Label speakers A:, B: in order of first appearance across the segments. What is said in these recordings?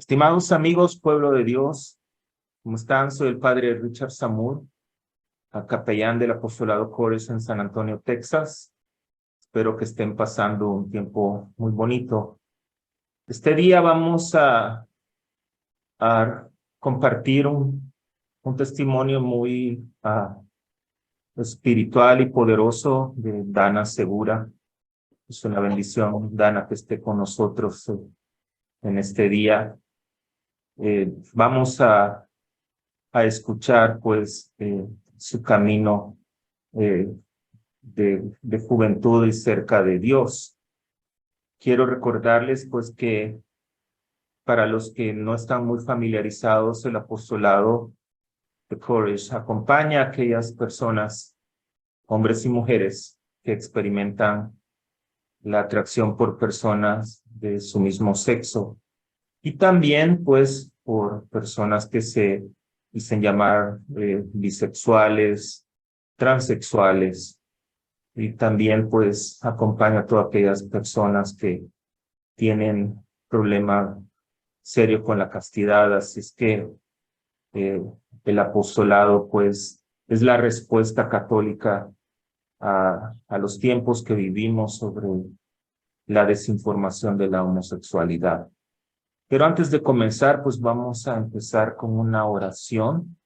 A: Estimados amigos, pueblo de Dios, ¿cómo están? Soy el padre Richard Samur, capellán del apostolado Cores en San Antonio, Texas. Espero que estén pasando un tiempo muy bonito. Este día vamos a compartir un testimonio muy espiritual y poderoso de Dana Segura. Es una bendición, Dana, que esté con nosotros en este día. Vamos a escuchar pues su camino de juventud y cerca de Dios. Quiero recordarles pues que para los que no están muy familiarizados, el apostolado de Courage acompaña a aquellas personas, hombres y mujeres, que experimentan la atracción por personas de su mismo sexo y también pues por personas que se dicen llamar bisexuales, transexuales, y también pues acompaña a todas aquellas personas que tienen problema serio con la castidad. Así es que eh, el apostolado pues es la respuesta católica a los tiempos que vivimos sobre la desinformación de la homosexualidad. Pero antes de comenzar, pues vamos a empezar con una oración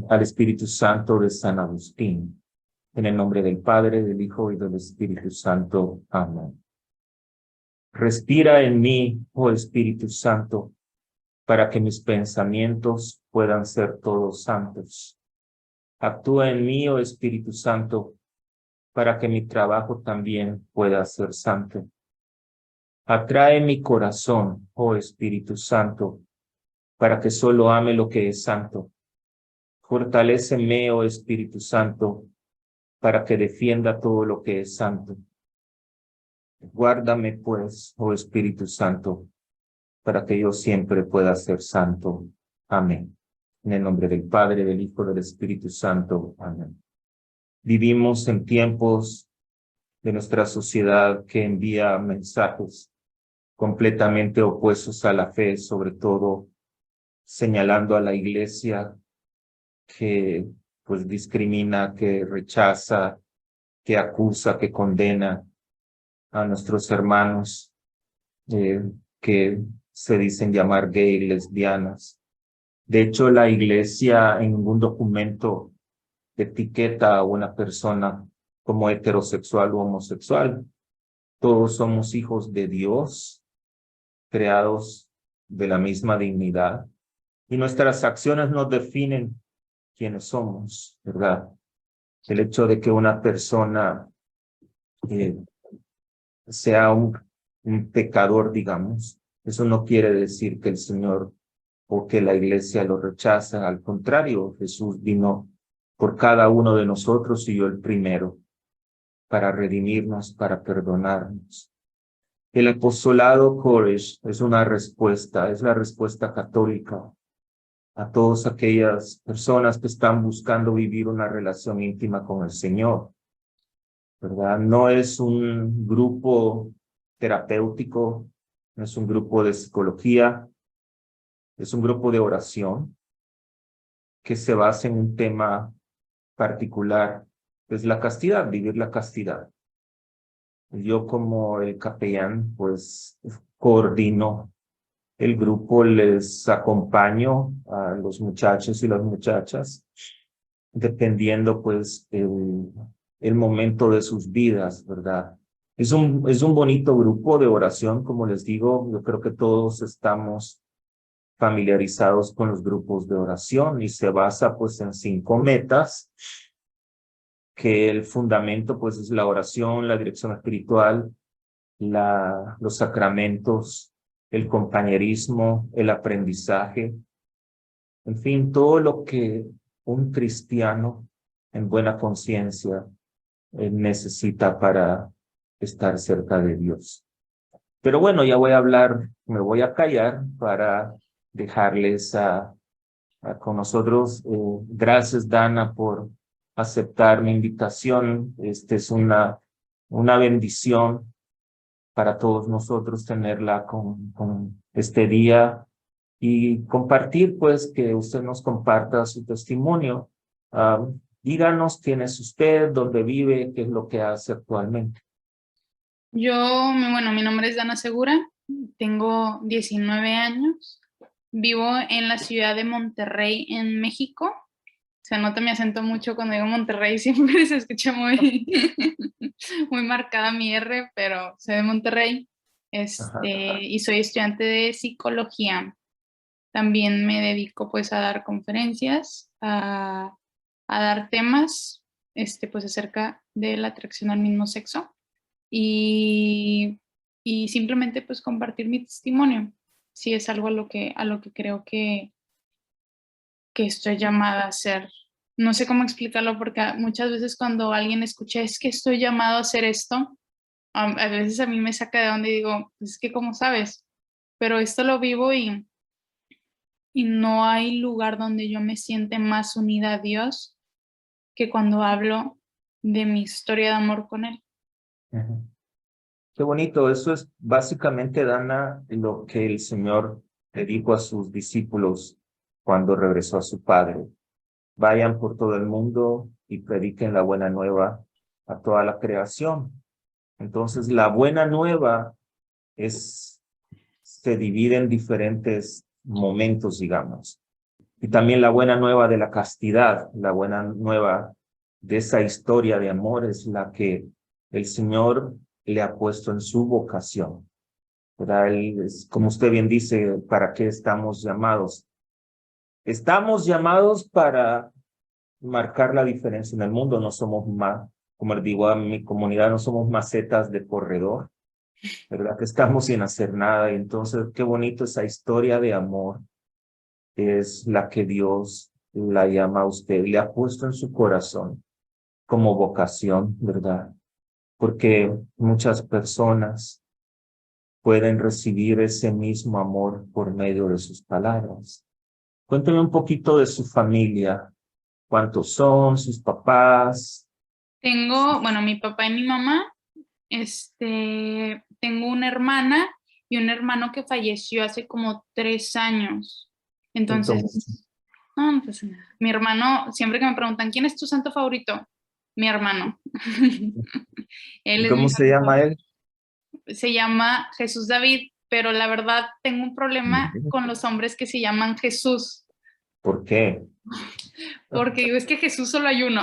A: al Espíritu Santo de San Agustín. En el nombre del Padre, del Hijo y del Espíritu Santo. Amén. Respira en mí, oh Espíritu Santo, para que mis pensamientos puedan ser todos santos. Actúa en mí, oh Espíritu Santo, para que mi trabajo también pueda ser santo. Atrae mi corazón, oh Espíritu Santo, para que solo ame lo que es santo. Fortaléceme, oh Espíritu Santo, para que defienda todo lo que es santo. Guárdame, pues, oh Espíritu Santo, para que yo siempre pueda ser santo. Amén. En el nombre del Padre, del Hijo, del Espíritu Santo. Amén. Vivimos en tiempos de nuestra sociedad que envía mensajes completamente opuestos a la fe, sobre todo señalando a la Iglesia que pues discrimina, que rechaza, que acusa, que condena a nuestros hermanos que se dicen llamar gay, lesbianas. De hecho, la Iglesia en ningún documento etiqueta a una persona como heterosexual o homosexual. Todos somos hijos de Dios, creados de la misma dignidad, y nuestras acciones nos definen quiénes somos, ¿verdad? El hecho de que una persona sea un pecador, digamos, eso no quiere decir que el Señor o que la Iglesia lo rechaza. Al contrario, Jesús vino por cada uno de nosotros y yo el primero, para redimirnos, para perdonarnos. El apostolado Courage es una respuesta, es la respuesta católica a todas aquellas personas que están buscando vivir una relación íntima con el Señor, ¿verdad? No es un grupo terapéutico, no es un grupo de psicología, es un grupo de oración que se basa en un tema particular, que es la castidad, vivir la castidad. Yo como el capellán, pues coordino el grupo, les acompaño a los muchachos y las muchachas, dependiendo pues el momento de sus vidas, ¿verdad? Es un bonito grupo de oración, como les digo. Yo creo que todos estamos familiarizados con los grupos de oración y se basa pues en 5 metas, que el fundamento pues es la oración, la dirección espiritual, los sacramentos, el compañerismo, el aprendizaje, en fin, todo lo que un cristiano en buena conciencia necesita para estar cerca de Dios. Pero bueno, ya voy a hablar, me voy a callar para dejarles con nosotros. Gracias, Dana, por aceptar mi invitación. Es una bendición para todos nosotros tenerla con este día y compartir, pues, que usted nos comparta su testimonio. Díganos quién es usted, dónde vive, qué es lo que hace actualmente.
B: Bueno, mi nombre es Dana Segura, tengo 19 años, vivo en la ciudad de Monterrey, en México. Se nota mi acento mucho cuando digo Monterrey, siempre se escucha muy, muy marcada mi R, pero soy de Monterrey.
A: Ajá.
B: Y soy estudiante de psicología. También me dedico pues a dar conferencias, a dar temas pues acerca de la atracción al mismo sexo y, y simplemente pues compartir mi testimonio. Si es algo a lo que creo que estoy llamada a hacer. No sé cómo explicarlo porque muchas veces cuando alguien escucha es que estoy llamado a hacer esto, a veces a mí me saca de donde digo, pues es que cómo sabes, pero esto lo vivo y no hay lugar donde yo me siente más unida a Dios que cuando hablo de mi historia de amor con Él.
A: Ujú. Qué bonito, eso es básicamente, Dana, lo que el Señor le dijo a sus discípulos cuando regresó a su Padre. Vayan por todo el mundo y prediquen la buena nueva a toda la creación. Entonces, la buena nueva se divide en diferentes momentos, digamos. Y también la buena nueva de la castidad, la buena nueva de esa historia de amor es la que el Señor le ha puesto en su vocación. ¿Verdad? Como usted bien dice, ¿para qué estamos llamados? Estamos llamados para marcar la diferencia en el mundo. No somos más, como le digo a mi comunidad, no somos macetas de corredor, ¿verdad? Que estamos sin hacer nada. Y entonces, qué bonito esa historia de amor es la que Dios la llama a usted, le ha puesto en su corazón como vocación, ¿verdad? Porque muchas personas pueden recibir ese mismo amor por medio de sus palabras. Cuénteme un poquito de su familia. ¿Cuántos son sus papás?
B: Bueno, mi papá y mi mamá, tengo una hermana y un hermano que falleció hace como 3 años.
A: Siento mucho.
B: Entonces, no pasa nada. Mi hermano, siempre que me preguntan, ¿quién es tu santo favorito? Mi hermano. Él
A: ¿Y
B: es mi
A: cómo se
B: santo
A: llama
B: favorito.
A: él?
B: Se llama Jesús David, pero la verdad tengo un problema con los hombres que se llaman Jesús,
A: ¿Por qué?
B: porque digo, es que Jesús solo hay uno.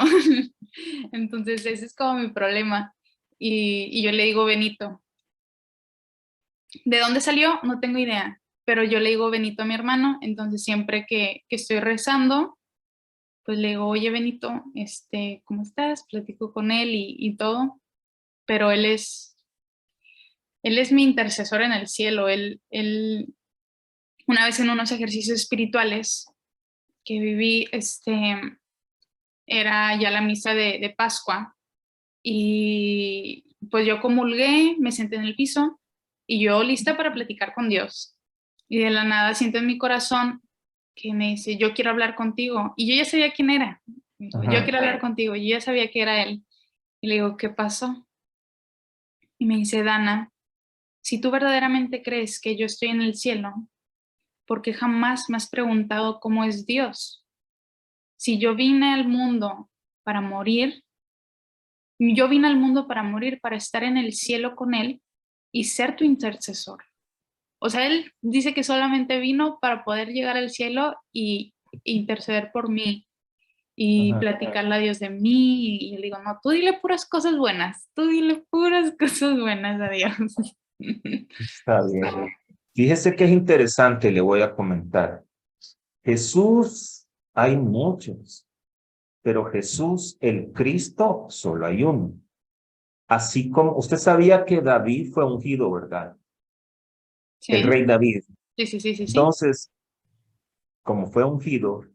B: Entonces, ese es como mi problema. Y yo le digo Benito. ¿De dónde salió? No tengo idea, pero yo le digo Benito a mi hermano, entonces siempre que estoy rezando, pues le digo, oye Benito, ¿cómo estás? Platico con él y todo, pero él es mi intercesor en el cielo. Una vez en unos ejercicios espirituales que viví, era ya la misa de Pascua y pues yo comulgué, me senté en el piso y yo lista para platicar con Dios. Y de la nada siento en mi corazón que me dice, yo quiero hablar contigo. Y yo ya sabía quién era. Me dijo, yo
A: Ajá.
B: quiero hablar contigo. Y yo ya sabía que era él. Y le digo, ¿qué pasó? Y me dice, Dana, si tú verdaderamente crees que yo estoy en el cielo, ¿por qué jamás me has preguntado cómo es Dios? Si yo vine al mundo para morir, yo vine al mundo para morir, para estar en el cielo con Él y ser tu intercesor. O sea, Él dice que solamente vino para poder llegar al cielo y interceder por mí y
A: Ajá.
B: platicarle a Dios de mí. Y le digo, no, tú dile puras cosas buenas, tú dile puras cosas buenas a Dios.
A: Está bien. Fíjese que es interesante, le voy a comentar. Jesús, hay muchos, pero Jesús, el Cristo, solo hay uno. Así como usted sabía que David fue ungido, ¿verdad? El
B: Sí,
A: rey David.
B: sí, sí, sí, sí, sí.
A: Entonces, como fue ungido,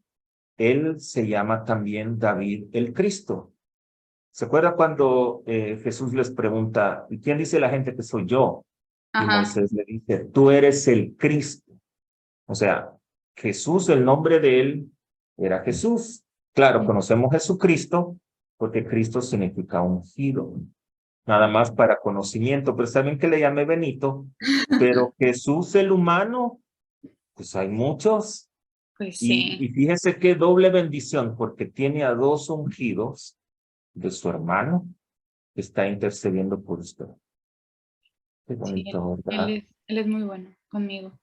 A: él se llama también David el Cristo. ¿Se acuerda cuando Jesús les pregunta, ¿y quién dice la gente que soy yo? Y
B: Ajá.
A: Moisés le dice, tú eres el Cristo. O sea, Jesús, el nombre de él era Jesús. Claro, conocemos Jesucristo porque Cristo significa ungido. nada más para conocimiento, pero está bien que le llame Benito, pero Jesús el humano, pues hay muchos.
B: Pues
A: Y
B: sí,
A: fíjese qué doble bendición, porque tiene a dos ungidos de su hermano que está intercediendo por usted. Qué
B: sí,
A: bonito, ¿verdad?
B: él es muy bueno conmigo.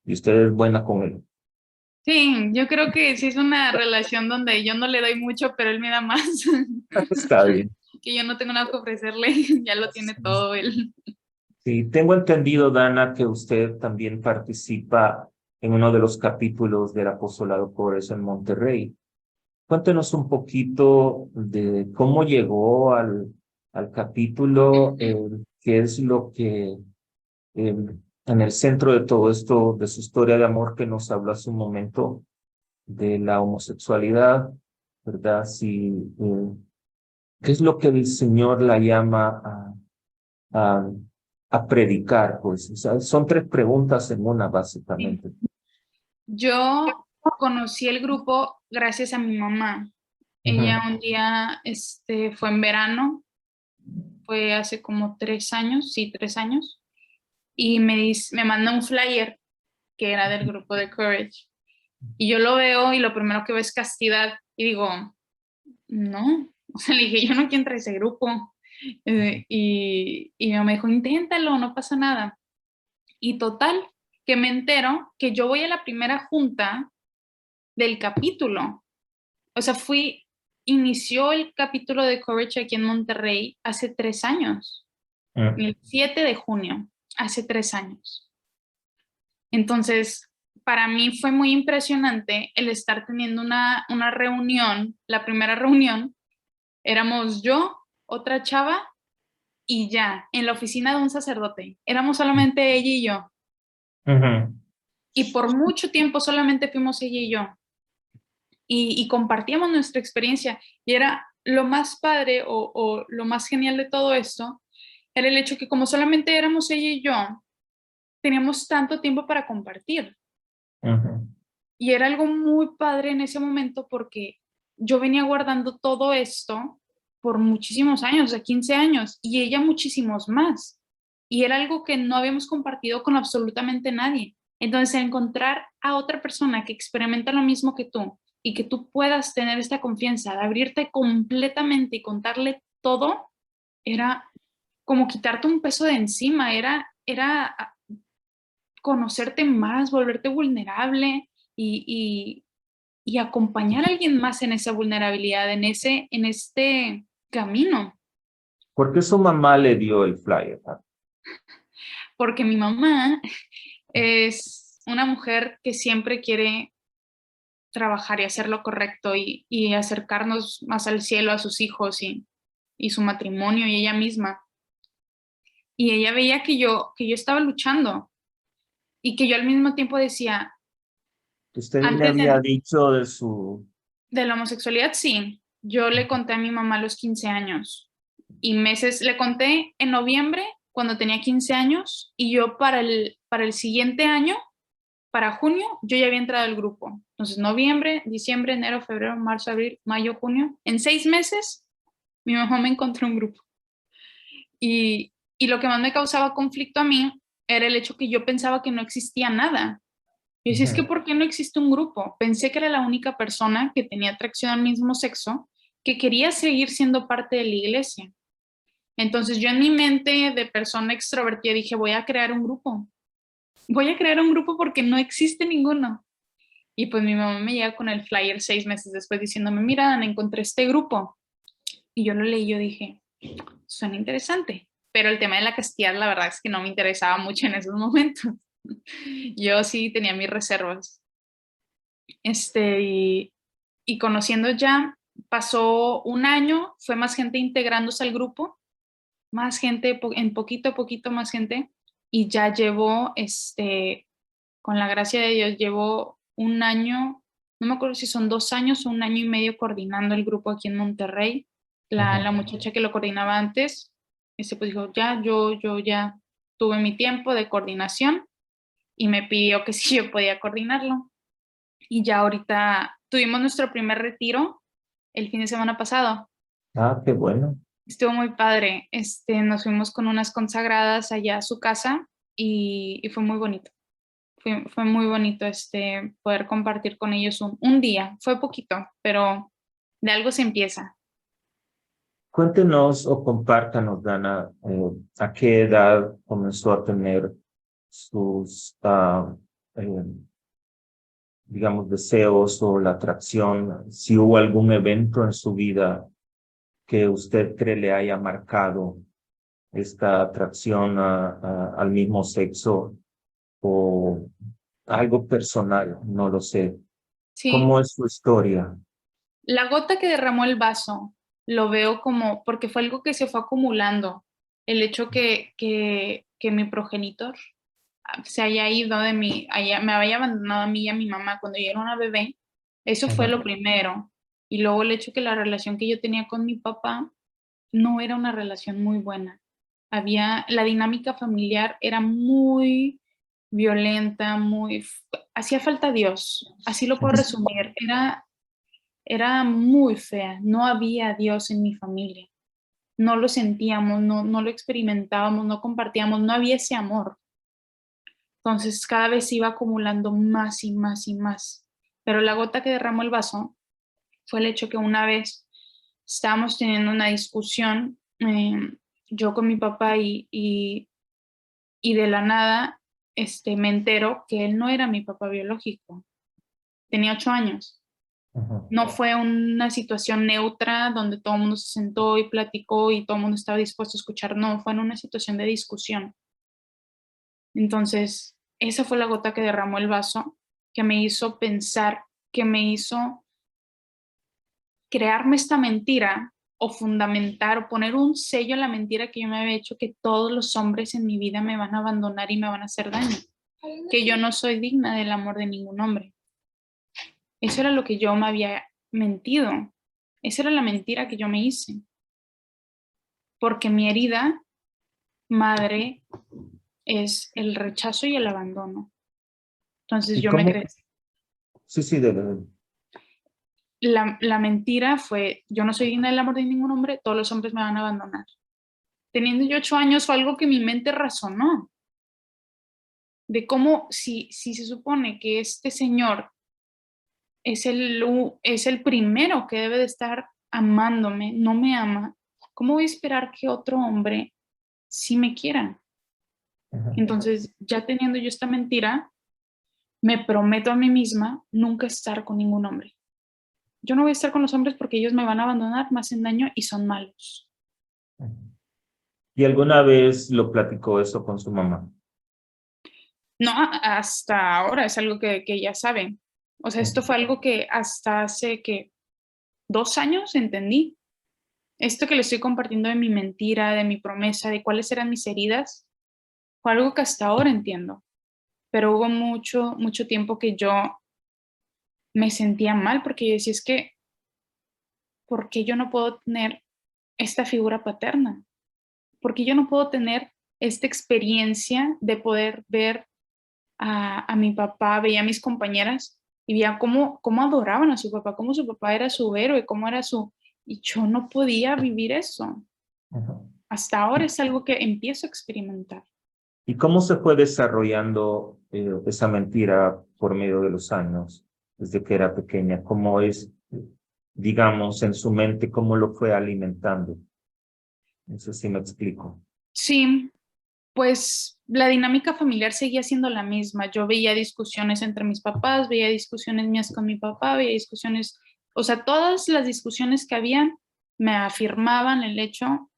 A: Y usted es buena con él.
B: Sí, yo creo que sí es una relación donde yo no le doy mucho, pero él me da más.
A: Está bien.
B: Que yo no tengo nada que ofrecerle, ya lo tiene todo él.
A: Sí, tengo entendido, Dana, que usted también participa en uno de los capítulos del Apostolado por eso en Monterrey. Cuéntenos un poquito de cómo llegó al capítulo, qué es lo que en el centro de todo esto, de su historia de amor que nos habló hace un momento, de la homosexualidad, ¿verdad? Si, ¿qué es lo que el Señor la llama a, a predicar? Pues, o sea, son tres preguntas en una,
B: Sí.
A: básicamente.
B: Yo conocí el grupo gracias a mi mamá. Ella
A: Ujú,
B: un día, fue en verano, fue hace como 3 años, sí, 3 años, y me mandó un flyer que era del grupo de Courage. Y yo lo veo y lo primero que veo es castidad. Y digo, no, o sea, le dije, yo no quiero entrar a ese grupo. Y mi mamá me dijo, inténtalo, no pasa nada. Y total, que me entero que yo voy a la primera junta del capítulo. O sea, inició el capítulo de Courage aquí en Monterrey hace 3 años,
A: ujú.
B: el 7 de junio, hace 3 años. Entonces, para mí fue muy impresionante el estar teniendo una reunión, la primera reunión, éramos yo, otra chava y ya, en la oficina de un sacerdote. Éramos solamente ella y yo.
A: Ujú.
B: Y por mucho tiempo solamente fuimos ella y yo. Y compartíamos nuestra experiencia. Y era lo más padre o lo más genial de todo esto, era el hecho que como solamente éramos ella y yo, teníamos tanto tiempo para compartir.
A: Ujú.
B: Y era algo muy padre en ese momento porque yo venía guardando todo esto por muchísimos años, de 15 años, y ella muchísimos más. Y era algo que no habíamos compartido con absolutamente nadie. Entonces, encontrar a otra persona que experimenta lo mismo que tú y que tú puedas tener esta confianza de abrirte completamente y contarle todo, era como quitarte un peso de encima, era conocerte más, volverte vulnerable y acompañar a alguien más en esa vulnerabilidad, en este camino.
A: ¿Por qué su mamá le dio el flyer?
B: Porque mi mamá es una mujer que siempre quiere trabajar y hacer lo correcto y acercarnos más al cielo a sus hijos y su matrimonio y ella misma. Y ella veía que yo estaba luchando y que yo al mismo tiempo decía,
A: Usted me
B: antes
A: había dicho de su...
B: de la homosexualidad, sí. Yo le conté a mi mamá a los 15 años y meses, le conté en noviembre cuando tenía 15 años y yo para el siguiente año, para junio, yo ya había entrado al grupo. Entonces, noviembre, diciembre, enero, febrero, marzo, abril, mayo, junio. En 6 meses, mi mamá me encontró un grupo. Y lo que más me causaba conflicto a mí era el hecho que yo pensaba que no existía nada. Yo decía, es que
A: Ujú.
B: ¿por qué no existe un grupo? Pensé que era la única persona que tenía atracción al mismo sexo que quería seguir siendo parte de la iglesia. Entonces yo en mi mente de persona extrovertida dije, voy a crear un grupo. Voy a crear un grupo porque no existe ninguno. Y pues mi mamá me llega con el flyer 6 meses después diciéndome, mira, Ana, encontré este grupo. Y yo lo leí y yo dije, suena interesante. Pero el tema de la castidad, la verdad es que no me interesaba mucho en esos momentos. Yo sí tenía mis reservas. Y conociendo ya, pasó un año, fue más gente integrándose al grupo, más gente, en poquito a poquito más gente, y ya llevo, con la gracia de Dios, llevo un año, no me acuerdo si son 2 años o un año y medio coordinando el grupo aquí en Monterrey. La
A: Ujú.
B: muchacha que lo coordinaba antes, pues dijo, ya, yo ya tuve mi tiempo de coordinación y me pidió que si yo podía coordinarlo. Y ya ahorita tuvimos nuestro primer retiro el fin de semana pasado.
A: Ah, qué bueno.
B: Estuvo muy padre. Nos fuimos con unas consagradas allá a su casa y fue muy bonito. Fue muy bonito poder compartir con ellos un día. Fue poquito, pero de algo se empieza.
A: Cuéntenos o compártanos, Dana, a qué edad comenzó a tener sus, eh, digamos, deseos o la atracción, si hubo algún evento en su vida que usted cree le haya marcado esta atracción al mismo sexo o algo personal, no lo sé.
B: Sí,
A: ¿Cómo es su historia?
B: la gota que derramó el vaso, lo veo como, porque fue algo que se fue acumulando. El hecho que mi progenitor se haya ido de mí, me había abandonado a mí y a mi mamá cuando yo era una bebé, eso fue
A: Ajá,
B: lo primero. Y luego el hecho que la relación que yo tenía con mi papá no era una relación muy buena. La dinámica familiar era muy violenta, hacía falta Dios, así lo puedo resumir, era muy fea, no había Dios en mi familia, no lo sentíamos, no lo experimentábamos, no compartíamos, no había ese amor. Entonces cada vez se iba acumulando más y más y más. Pero la gota que derramó el vaso fue el hecho que una vez estábamos teniendo una discusión, yo con mi papá y de la nada me entero que él no era mi papá biológico. Tenía 8 años.
A: ajá.
B: No fue una situación neutra donde todo el mundo se sentó y platicó y todo el mundo estaba dispuesto a escuchar. No, fue en una situación de discusión. Entonces, esa fue la gota que derramó el vaso, que me hizo pensar, que me hizo crearme esta mentira o fundamentar o poner un sello a la mentira que yo me había hecho, que todos los hombres en mi vida me van a abandonar y me van a hacer daño, que yo no soy digna del amor de ningún hombre. Eso era lo que yo me había mentido. Esa era la mentira que yo me hice, porque mi herida madre es el rechazo y el abandono. Entonces
A: ¿Y
B: yo me
A: cómo?
B: creí.
A: Sí, sí,
B: La mentira fue, yo no soy digna del amor de ningún hombre, todos los hombres me van a abandonar. Teniendo yo 8 años fue algo que mi mente razonó, de cómo si se supone que este señor es el primero que debe de estar amándome, no me ama, ¿cómo voy a esperar que otro hombre sí me quiera?
A: ajá.
B: Entonces, ya teniendo yo esta mentira, me prometo a mí misma nunca estar con ningún hombre. Yo no voy a estar con los hombres porque ellos me van a abandonar, me hacen daño y son malos.
A: ¿Y alguna vez lo platicó eso con su mamá?
B: No, hasta ahora es algo que ya saben. O sea, esto fue algo que hasta hace que 2 años entendí. Esto que le estoy compartiendo de mi mentira, de mi promesa, de cuáles eran mis heridas, fue algo que hasta ahora entiendo. Pero hubo mucho, mucho tiempo que yo me sentía mal porque yo decía, es que, ¿por qué yo no puedo tener esta figura paterna? ¿Por qué yo no puedo tener esta experiencia de poder ver a mi papá, veía a mis compañeras y veía cómo adoraban a su papá, cómo su papá era su héroe, cómo era su... Y yo no podía vivir eso.
A: Ajá.
B: Hasta ahora es algo que empiezo a experimentar.
A: ¿Y cómo se fue desarrollando esa mentira por medio de los años, desde que era pequeña? ¿Cómo es, digamos, en su mente, cómo lo fue alimentando? Eso sí me explico.
B: Sí, pues la dinámica familiar seguía siendo la misma. Yo veía discusiones entre mis papás, veía discusiones mías con mi papá, veía discusiones, o sea, todas las discusiones que habían me afirmaban el hecho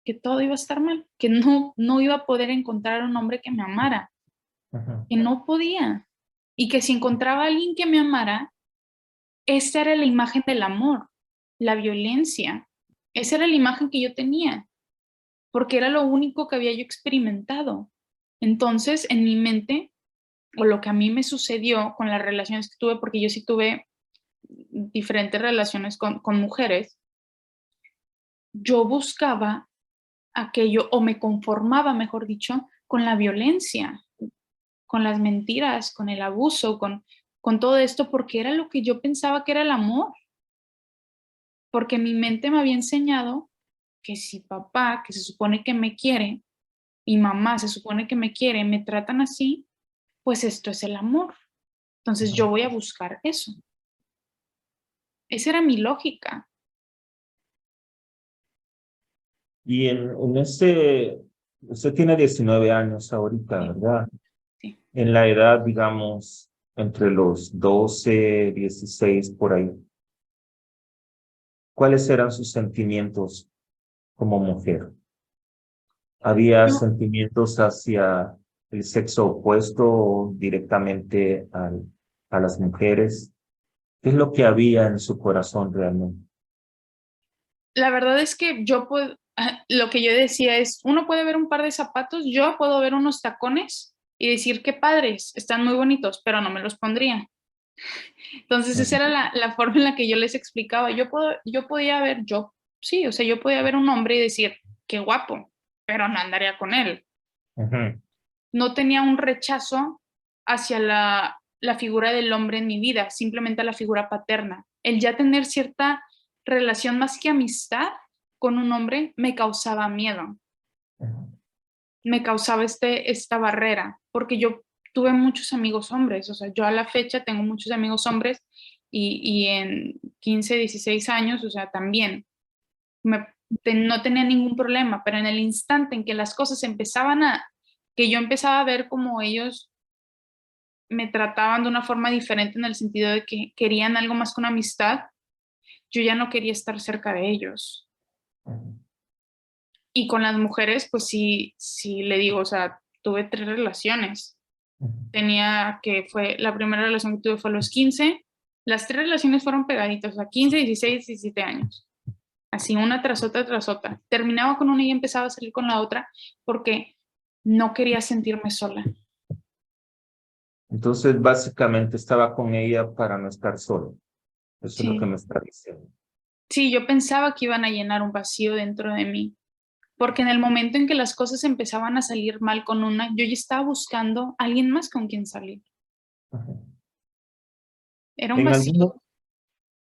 B: que todo iba a estar mal, que no iba a poder encontrar un hombre que me amara,
A: Ajá,
B: que no podía. Y que si encontraba a alguien que me amara, esa era la imagen del amor, la violencia. Esa era la imagen que yo tenía, porque era lo único que había yo experimentado. Entonces, en mi mente, o lo que a mí me sucedió con las relaciones que tuve, porque yo sí tuve diferentes relaciones con mujeres, yo buscaba aquello, o me conformaba, mejor dicho, con la violencia, con las mentiras, con el abuso, con todo esto, porque era lo que yo pensaba que era el amor, porque mi mente me había enseñado que si papá, que se supone que me quiere, y mamá se supone que me quiere, me tratan así, pues esto es el amor. Entonces yo voy a buscar eso. Esa era mi lógica.
A: Y en usted tiene 19 años ahorita,
B: Sí,
A: ¿verdad?
B: sí.
A: En la edad, digamos, entre los 12, 16, por ahí. ¿Cuáles eran sus sentimientos como mujer? ¿Había
B: Yo,
A: sentimientos hacia el sexo opuesto o directamente a las mujeres? ¿Qué es lo que había en su corazón realmente?
B: la verdad es que yo puedo, lo que yo decía es, uno puede ver un par de zapatos, yo puedo ver unos tacones y decir qué padres, están muy bonitos, pero no me los pondría. Entonces esa
A: Ujú,
B: era la forma en la que yo les explicaba. Yo podía ver, sí, o sea, yo podía ver un hombre y decir, qué guapo, pero no andaría con él.
A: ujú,
B: No tenía un rechazo hacia la figura del hombre en mi vida, simplemente a la figura paterna. El ya tener cierta relación más que amistad con un hombre me causaba miedo,
A: ujú.
B: me causaba esta barrera, porque yo tuve muchos amigos hombres, o sea, yo a la fecha tengo muchos amigos hombres y en 15, 16 años, o sea, también no tenía ningún problema, pero en el instante en que las cosas que yo empezaba a ver como ellos me trataban de una forma diferente en el sentido de que querían algo más que una amistad, yo ya no quería estar cerca de ellos. Y con las mujeres, pues sí, sí le digo, o sea, tuve 3 relaciones. La primera relación que tuve fue a los 15, las 3 relaciones fueron pegaditas, o sea, 15, 16, 17 años. Así una tras otra, tras otra. Terminaba con una y empezaba a salir con la otra porque no quería sentirme sola.
A: Entonces, básicamente estaba con ella para no estar solo. Eso es lo que
B: Sí.
A: me está diciendo.
B: Sí, yo pensaba que iban a llenar un vacío dentro de mí, porque en el momento en que las cosas empezaban a salir mal con una, yo ya estaba buscando a alguien más con quien salir.
A: Ujú.
B: Era un
A: En
B: vacío.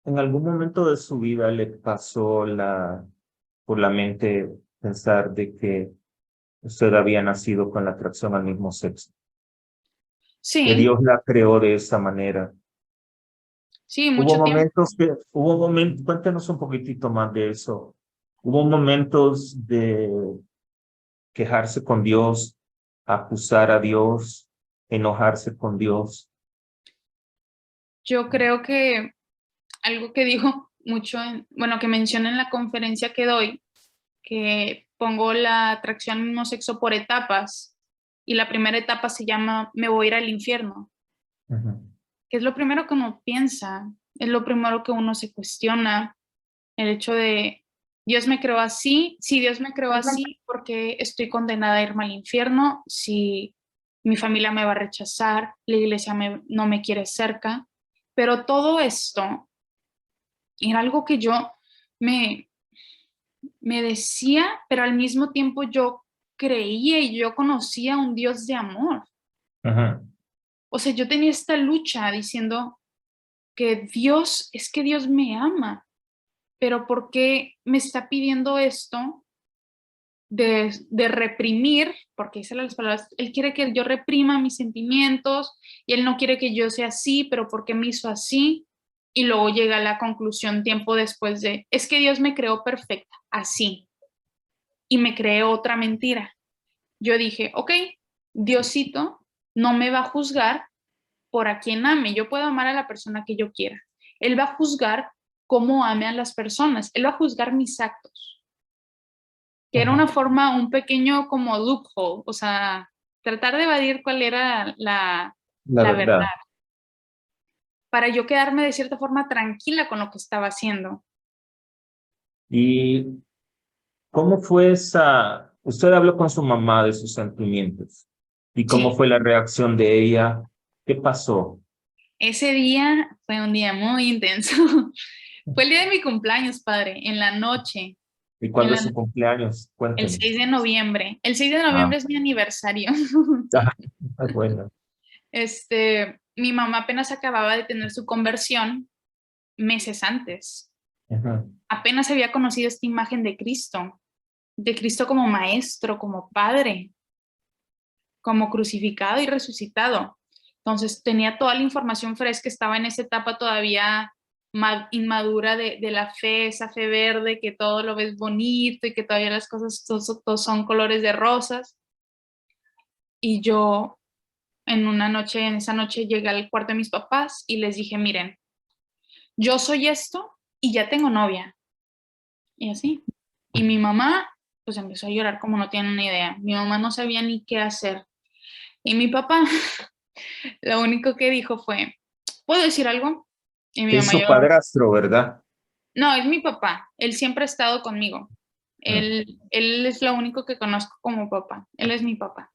A: en algún momento de su vida le pasó por la mente pensar de que usted había nacido con la atracción al mismo sexo, que
B: Sí,
A: Dios la creó de esa manera.
B: sí, mucho tiempo.
A: Hubo momentos, cuéntenos un poquitito más de eso. Hubo momentos de quejarse con Dios, acusar a Dios, enojarse con Dios.
B: Yo creo que algo que dijo mucho, bueno, que mencioné en la conferencia que doy, que pongo la atracción al mismo sexo por etapas, y la primera etapa se llama me voy a ir al infierno,
A: Ujú,
B: que es lo primero que uno piensa, es lo primero que uno se cuestiona, el hecho de Dios me creó así, si Dios me creó así, ¿por qué estoy condenada a irme al infierno? Si mi familia me va a rechazar, la iglesia no me quiere cerca, pero todo esto era algo que yo me, me decía, pero al mismo tiempo yo creía y yo conocía un Dios de amor.
A: ujú,
B: O sea, yo tenía esta lucha diciendo es que Dios me ama, pero ¿por qué me está pidiendo esto de reprimir? Porque dice las palabras, Él quiere que yo reprima mis sentimientos y Él no quiere que yo sea así, pero ¿por qué me hizo así? Y luego llega a la conclusión tiempo después es que Dios me creó perfecta, así, y me creó otra mentira. Yo dije, ok, Diosito no me va a juzgar por a quien ame, yo puedo amar a la persona que yo quiera. Él va a juzgar cómo ame a las personas, él va a juzgar mis actos, que era una
A: ujú.
B: forma, un pequeño como loophole, o sea, tratar de evadir cuál era
A: La
B: la verdad,
A: verdad.
B: para yo quedarme de cierta forma tranquila con lo que estaba haciendo.
A: ¿Y cómo fue esa? Usted habló con su mamá de sus sentimientos. ¿Y cómo
B: Sí,
A: fue la reacción de ella? ¿Qué pasó?
B: ese día fue un día muy intenso. Fue el día de mi cumpleaños, padre, en la noche,
A: ¿Y
B: en
A: cuándo es
B: la,
A: su cumpleaños?
B: el
A: Cuéntenos.
B: 6 de noviembre. El 6 de
A: Ah,
B: noviembre es mi aniversario.
A: bueno.
B: Mi mamá apenas acababa de tener su conversión meses antes.
A: Ujú,
B: Apenas había conocido esta imagen de Cristo. de Cristo como maestro, como padre, como crucificado y resucitado. Entonces tenía toda la información fresca, estaba en esa etapa todavía inmadura de la fe, esa fe verde, que todo lo ves bonito y que todavía las cosas todos son colores de rosas. Y yo en esa noche llegué al cuarto de mis papás y les dije, miren, yo soy esto y ya tengo novia. Y así. Y mi mamá, pues empezó a llorar como no tienen una idea. Mi mamá no sabía ni qué hacer. Y mi papá, lo único que dijo fue, ¿puedo decir algo? Y mi
A: Es
B: mamá
A: su
B: lloró.
A: padrastro, ¿verdad?
B: No, es mi papá. Él siempre ha estado conmigo.
A: Mm,
B: Él es lo único que conozco como papá. Él es mi papá.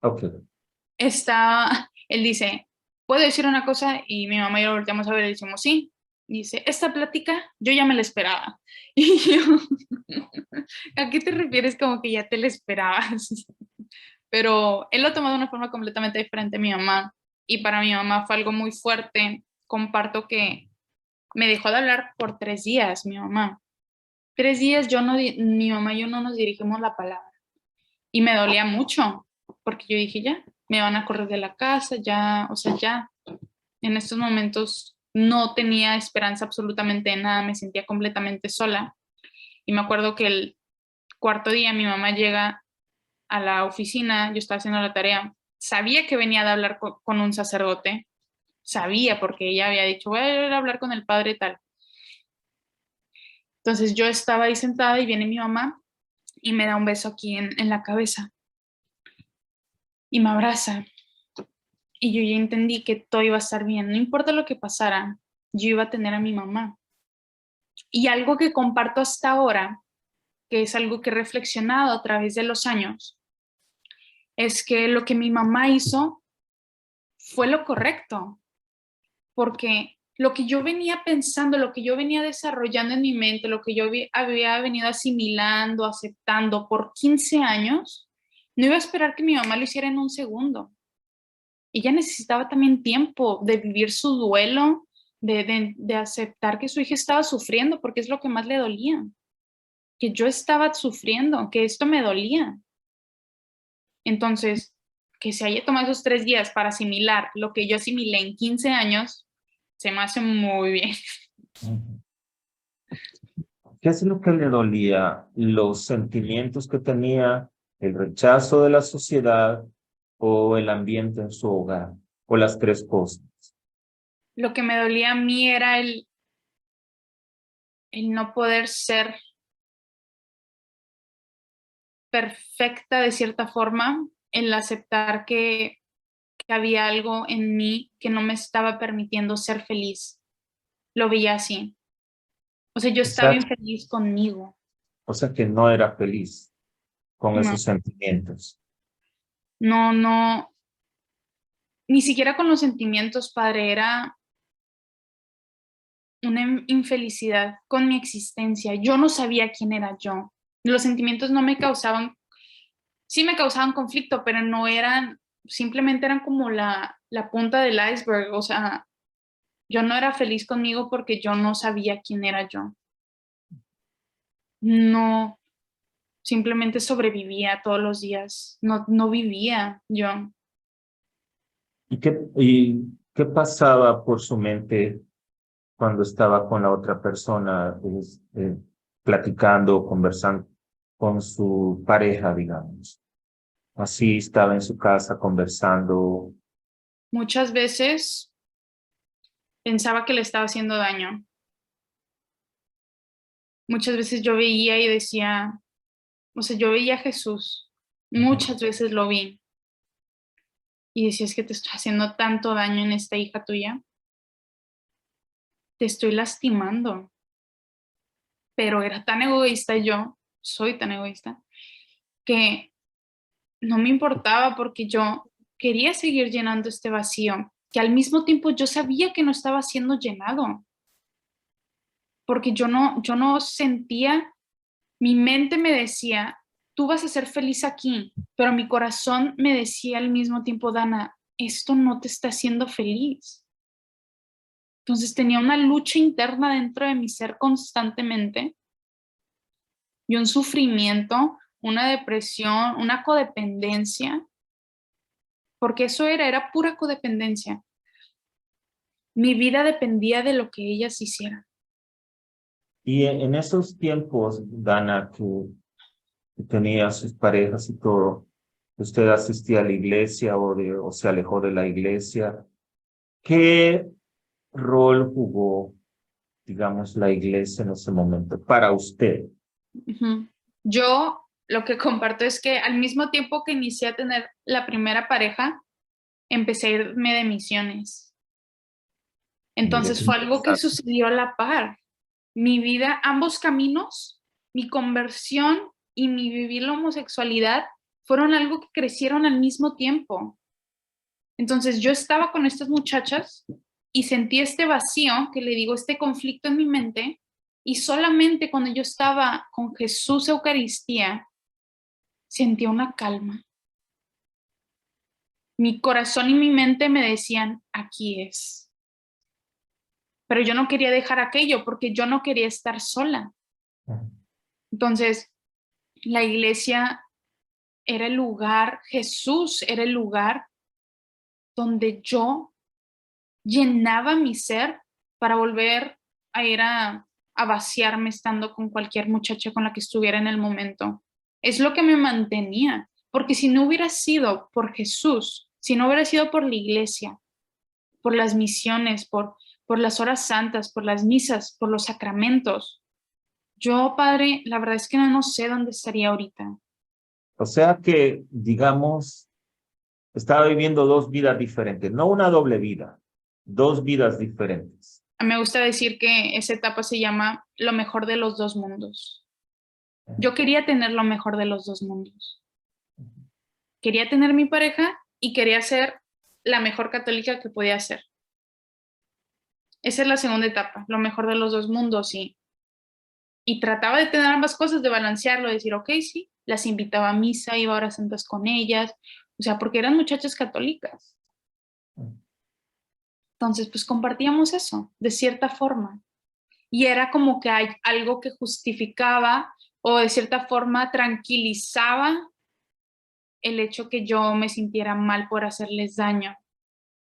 A: ok.
B: Él dice, ¿puedo decir una cosa? Y mi mamá y yo lo volteamos a ver y le decimos, sí. Dice, esta plática yo ya me la esperaba. Y yo, ¿a qué te refieres como que ya te la esperabas? Pero él lo tomó de una forma completamente diferente a mi mamá. Y para mi mamá fue algo muy fuerte. Comparto que me dejó de hablar por 3 días, mi mamá. 3 días mi mamá y yo no nos dirigimos la palabra. Y me dolía mucho, porque yo dije, ya, me van a correr de la casa, ya, o sea, ya. En estos momentos no tenía esperanza absolutamente de nada, me sentía completamente sola. Y me acuerdo que el cuarto día mi mamá llega a la oficina, yo estaba haciendo la tarea, sabía que venía de hablar con un sacerdote, sabía porque ella había dicho, voy a ir a hablar con el padre tal. Entonces yo estaba ahí sentada y viene mi mamá y me da un beso aquí en la cabeza y me abraza. Y yo ya entendí que todo iba a estar bien, no importa lo que pasara, yo iba a tener a mi mamá. Y algo que comparto hasta ahora, que es algo que he reflexionado a través de los años, es que lo que mi mamá hizo fue lo correcto, porque lo que yo venía pensando, lo que yo venía desarrollando en mi mente, lo que yo había venido asimilando, aceptando por 15 años, no iba a esperar que mi mamá lo hiciera en un segundo. Ella necesitaba también tiempo de vivir su duelo, de aceptar que su hija estaba sufriendo, porque es lo que más le dolía, que yo estaba sufriendo, que esto me dolía. Entonces, que se haya tomado esos 3 días para asimilar lo que yo asimilé en 15 años, se me hace muy bien.
A: Ujú. ¿Qué es lo que le dolía? ¿Los sentimientos que tenía, el rechazo de la sociedad o el ambiente en su hogar? ¿O las tres cosas?
B: Lo que me dolía a mí era el no poder ser perfecta de cierta forma, el aceptar que había algo en mí que no me estaba permitiendo ser feliz. Lo veía así. O sea, yo
A: O
B: estaba
A: sea,
B: infeliz conmigo.
A: o sea que no era feliz con
B: No,
A: esos sentimientos.
B: no, no, ni siquiera con los sentimientos, padre, era una infelicidad con mi existencia. Yo no sabía quién era yo. Los sentimientos no me causaban, sí me causaban conflicto, pero no eran, simplemente eran como la punta del iceberg. O sea, yo no era feliz conmigo porque yo no sabía quién era yo. No, simplemente sobrevivía todos los días. No, no vivía yo.
A: ¿Y qué pasaba por su mente cuando estaba con la otra persona, platicando, conversando con su pareja, digamos? Así estaba en su casa conversando.
B: Muchas veces pensaba que le estaba haciendo daño. Muchas veces yo veía y decía, o sea, yo veía a Jesús,
A: Ujú.
B: muchas veces lo vi y decía, es que te estoy haciendo tanto daño en esta hija tuya, te estoy lastimando, pero era tan egoísta yo, soy tan egoísta, que no me importaba porque yo quería seguir llenando este vacío, que al mismo tiempo yo sabía que no estaba siendo llenado, porque yo no sentía. Mi mente me decía, tú vas a ser feliz aquí, pero mi corazón me decía al mismo tiempo, Dana, esto no te está haciendo feliz. Entonces tenía una lucha interna dentro de mi ser constantemente y un sufrimiento una depresión, una codependencia, porque eso era pura codependencia. Mi vida dependía de lo que ellas hicieran.
A: Y en esos tiempos, Dana, que tenía sus parejas y todo, usted asistía a la iglesia o se alejó de la iglesia, ¿qué rol jugó, digamos, la iglesia en ese momento para usted?
B: Ujú. Yo lo que comparto es que al mismo tiempo que inicié a tener la primera pareja, empecé a irme de misiones.
A: Mire,
B: Entonces
A: qué
B: fue algo que
A: interesante.
B: sucedió a la par. Mi vida, ambos caminos, mi conversión y mi vivir la homosexualidad fueron algo que crecieron al mismo tiempo. Entonces yo estaba con estas muchachas y sentí este vacío, que le digo, este conflicto en mi mente, y solamente cuando yo estaba con Jesús Eucaristía, sentía una calma. Mi corazón y mi mente me decían, aquí es. Pero yo no quería dejar aquello porque yo no quería estar sola. Entonces, la iglesia era el lugar, Jesús era el lugar donde yo llenaba mi ser para volver a ir a vaciarme estando con cualquier muchacha con la que estuviera en el momento. Es lo que me mantenía, porque si no hubiera sido por Jesús, si no hubiera sido por la iglesia, por las misiones, por las horas santas, por las misas, por los sacramentos, yo, Padre, la verdad es que no sé dónde estaría ahorita.
A: O sea que, digamos, estaba viviendo dos vidas diferentes, no una doble vida, dos vidas diferentes.
B: Me gusta decir que esa etapa se llama lo mejor de los dos mundos. Yo quería tener lo mejor de los dos mundos. Quería tener mi pareja y quería ser la mejor católica que podía ser. Esa es la segunda etapa, lo mejor de los dos mundos, y trataba de tener ambas cosas, de balancearlo, de decir, ok, sí, las invitaba a misa, iba a horas santas con ellas, o sea, porque eran muchachas católicas. Entonces, pues compartíamos eso, de cierta forma. Y era como que hay algo que justificaba o de cierta forma tranquilizaba el hecho que yo me sintiera mal por hacerles daño.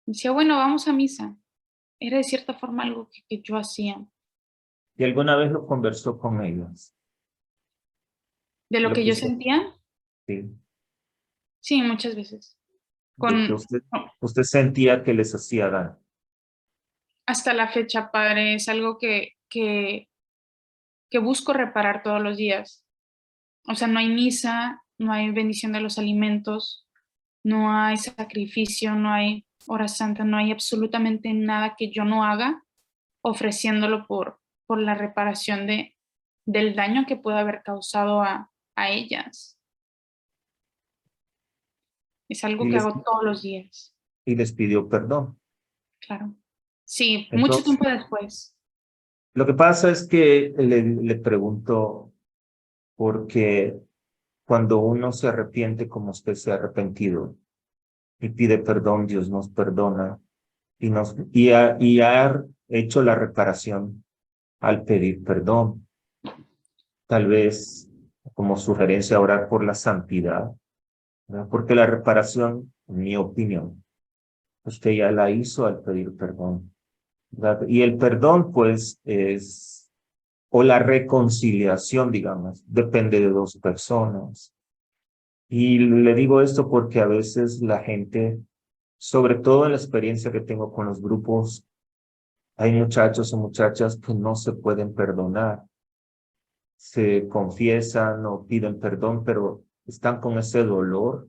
B: Decía, bueno, vamos a misa. Era de cierta forma algo que yo hacía.
A: ¿Y alguna vez lo conversó con ellas?
B: De lo
A: Lo
B: que
A: que
B: yo
A: usted,
B: sentía,
A: sí,
B: sí, muchas veces.
A: de que usted sentía que les hacía daño.
B: Hasta la fecha, padre, es algo que busco reparar todos los días. O sea, no hay misa, no hay bendición de los alimentos, no hay sacrificio, no hay hora santa, no hay absolutamente nada que yo no haga ofreciéndolo por la reparación del daño que puede haber causado a ellas. Es algo
A: Y
B: que
A: les,
B: hago todos los días,
A: y les pidió perdón.
B: claro. Sí, mucho
A: Entonces,
B: tiempo después.
A: lo que pasa es que le pregunto, porque cuando uno se arrepiente como usted se ha arrepentido y pide perdón, Dios nos perdona y ha hecho la reparación al pedir perdón. Tal vez como sugerencia orar por la santidad, ¿verdad? Porque la reparación, en mi opinión, usted ya la hizo al pedir perdón, ¿verdad? Y el perdón, pues, o la reconciliación, digamos, depende de dos personas. Y le digo esto porque a veces la gente, sobre todo en la experiencia que tengo con los grupos, hay muchachos o muchachas que no se pueden perdonar. Se confiesan o piden perdón, pero están con ese dolor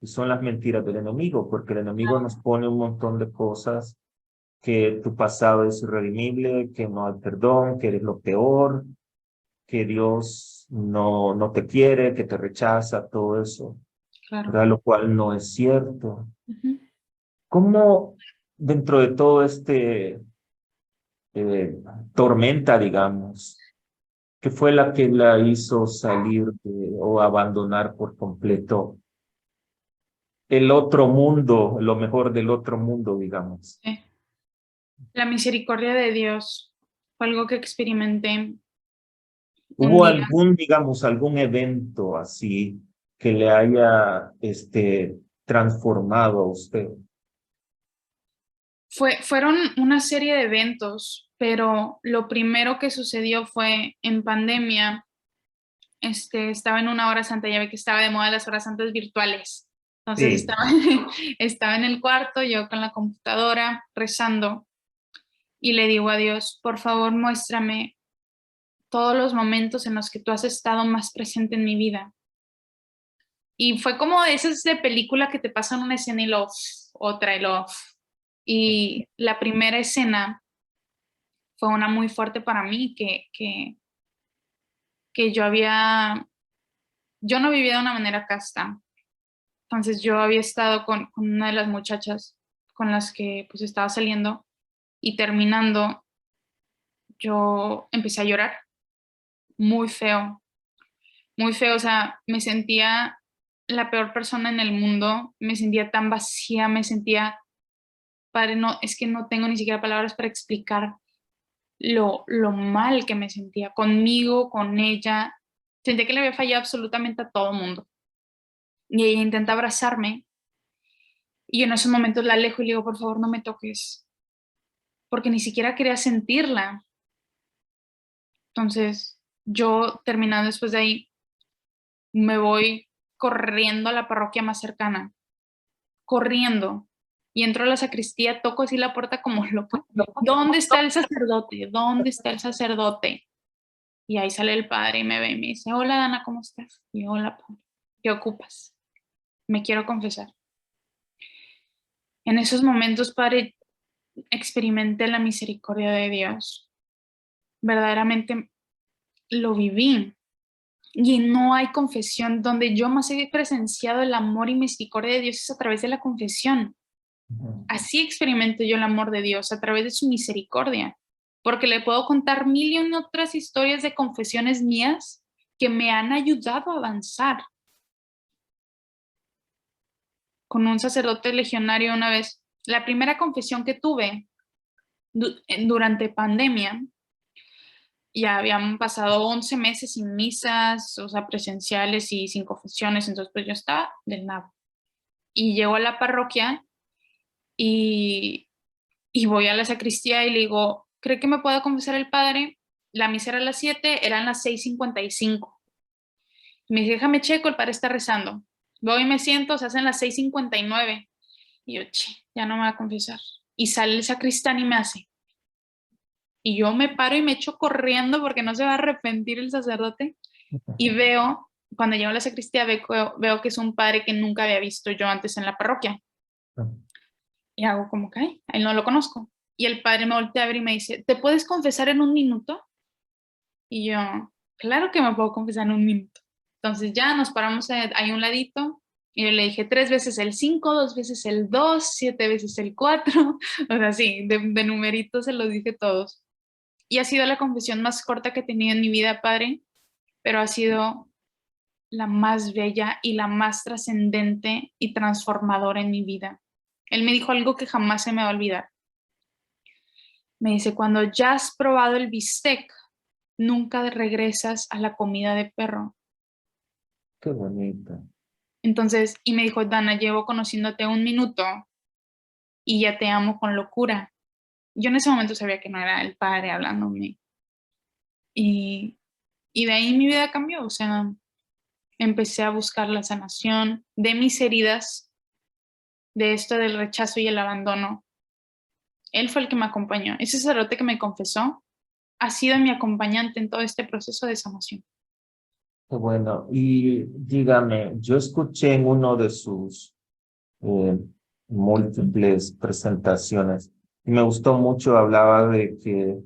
A: y son las mentiras del enemigo, porque el enemigo nos pone un montón de cosas, que tu pasado es irredimible, que no hay perdón, que eres lo peor, que Dios no te quiere, que te rechaza, todo eso,
B: Claro.
A: ¿verdad? Lo cual no es cierto.
B: Ujú.
A: ¿Cómo dentro de todo este eh, tormenta, digamos, que fue la que la hizo salir o abandonar por completo el otro mundo, lo mejor del otro mundo, digamos?
B: Sí. La misericordia de Dios fue algo que experimenté un
A: ¿Hubo
B: día.
A: algún, digamos, algún evento así que le haya transformado a usted?
B: Fueron una serie de eventos, pero lo primero que sucedió fue en pandemia. Estaba en una hora santa, ya ve que estaba de moda las horas santas virtuales. Entonces
A: Sí.
B: estaba, estaba en el cuarto, yo con la computadora rezando y le digo a Dios, por favor, muéstrame todos los momentos en los que tú has estado más presente en mi vida. Y fue como de esas de película que te pasan una escena y otra y Y la primera escena fue una muy fuerte para mí, que yo no vivía de una manera casta. Entonces yo había estado con una de las muchachas con las que pues estaba saliendo y terminando, yo empecé a llorar muy feo, o sea, me sentía la peor persona en el mundo, me sentía tan vacía, me sentía, padre, no, es que no tengo ni siquiera palabras para explicar lo mal que me sentía conmigo, con ella, sentía que le había fallado absolutamente a todo mundo. Y ella intenta abrazarme y en esos momentos la alejo y le digo, por favor, no me toques, porque ni siquiera quería sentirla. Entonces, yo terminando después de ahí, me voy corriendo a la parroquia más cercana, corriendo, y entro a la sacristía, toco así la puerta como loca. ¿Dónde está el sacerdote? ¿Dónde está el sacerdote? Y ahí sale el padre y me ve y me dice, hola Dana, ¿cómo estás? Y yo, hola, padre, ¿qué ocupas? Me quiero confesar. En esos momentos, padre, experimenté la misericordia de Dios. Verdaderamente lo viví. Y no hay confesión donde yo más he presenciado el amor y misericordia de Dios es a través de la confesión. Así experimento yo el amor de Dios, a través de su misericordia, porque le puedo contar mil y una otras historias de confesiones mías que me han ayudado a avanzar. Con un sacerdote legionario una vez, la primera confesión que tuve durante pandemia, ya habían pasado 11 meses sin misas, o sea, presenciales y sin confesiones, entonces pues yo estaba del nada. Y llego a la parroquia y, y voy a la sacristía y le digo, ¿cree que me pueda confesar el padre? La misa era a las 7, eran las 6:55. Me dice, déjame checo, el padre está rezando. Voy y me siento, se hacen las 6:59. Y yo, ya no me va a confesar. Y sale el sacristán y me hace. Y yo me paro y me echo corriendo porque no se va a arrepentir el sacerdote. Y veo, cuando llego a la sacristía, veo que es un padre que nunca había visto yo antes en la parroquia. Y hago como que, ay, él no lo conozco. Y el padre me voltea a ver y me dice, ¿te puedes confesar en un minuto? Y yo, claro que me puedo confesar en un minuto. Entonces ya nos paramos ahí un ladito y yo le dije 3 veces el 5, 2 veces el 2, 7 veces el 4, o sea, sí, de numeritos se los dije todos. Y ha sido la confesión más corta que he tenido en mi vida, padre, pero ha sido la más bella y la más trascendente y transformadora en mi vida. Él me dijo algo que jamás se me va a olvidar. Me dice, cuando ya has probado el bistec, nunca regresas a la comida de perro.
A: Qué bonita.
B: Entonces, y me dijo, Dana, llevo conociéndote un minuto y ya te amo con locura. Yo en ese momento sabía que no era el padre hablándome. Y, y de ahí mi vida cambió. O sea, empecé a buscar la sanación de mis heridas, de esto del rechazo y el abandono. Él fue el que me acompañó. Ese sacerdote que me confesó ha sido mi acompañante en todo este proceso de sanación.
A: Qué bueno. Y dígame, yo escuché en uno de sus eh, múltiples presentaciones y me gustó mucho, hablaba de que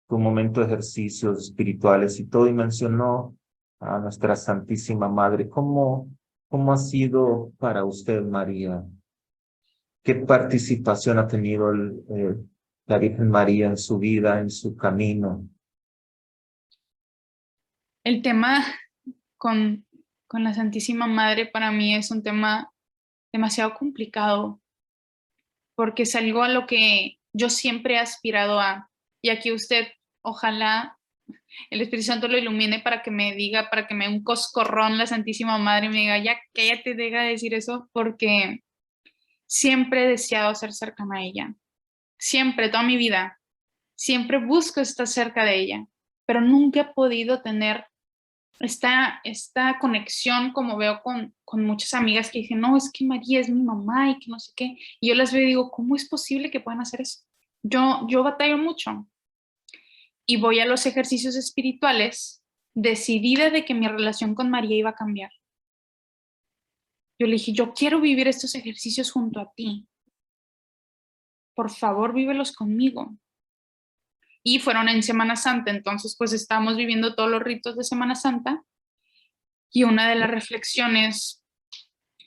A: fue un momento de ejercicios espirituales y todo, y mencionó a nuestra Santísima Madre. ¿Cómo ha sido para usted, María? ¿Qué participación ha tenido la Virgen María en su vida, en su camino?
B: El tema con la Santísima Madre para mí es un tema demasiado complicado porque es algo a lo que yo siempre he aspirado a. Y aquí usted, ojalá el Espíritu Santo lo ilumine para que me diga, para que me dé un coscorrón la Santísima Madre y me diga, ya cállate, deja de decir eso, porque siempre he deseado ser cercana a ella. Siempre, toda mi vida. Siempre busco estar cerca de ella, pero nunca he podido tener esta conexión como veo con muchas amigas que dicen, no, es que María es mi mamá y que no sé qué. Y yo las veo y digo, ¿cómo es posible que puedan hacer eso? Yo batallo mucho y voy a los ejercicios espirituales decidida de que mi relación con María iba a cambiar. Yo le dije, yo quiero vivir estos ejercicios junto a ti. Por favor, vívelos conmigo. Y fueron en Semana Santa, entonces pues estábamos viviendo todos los ritos de Semana Santa y una de las reflexiones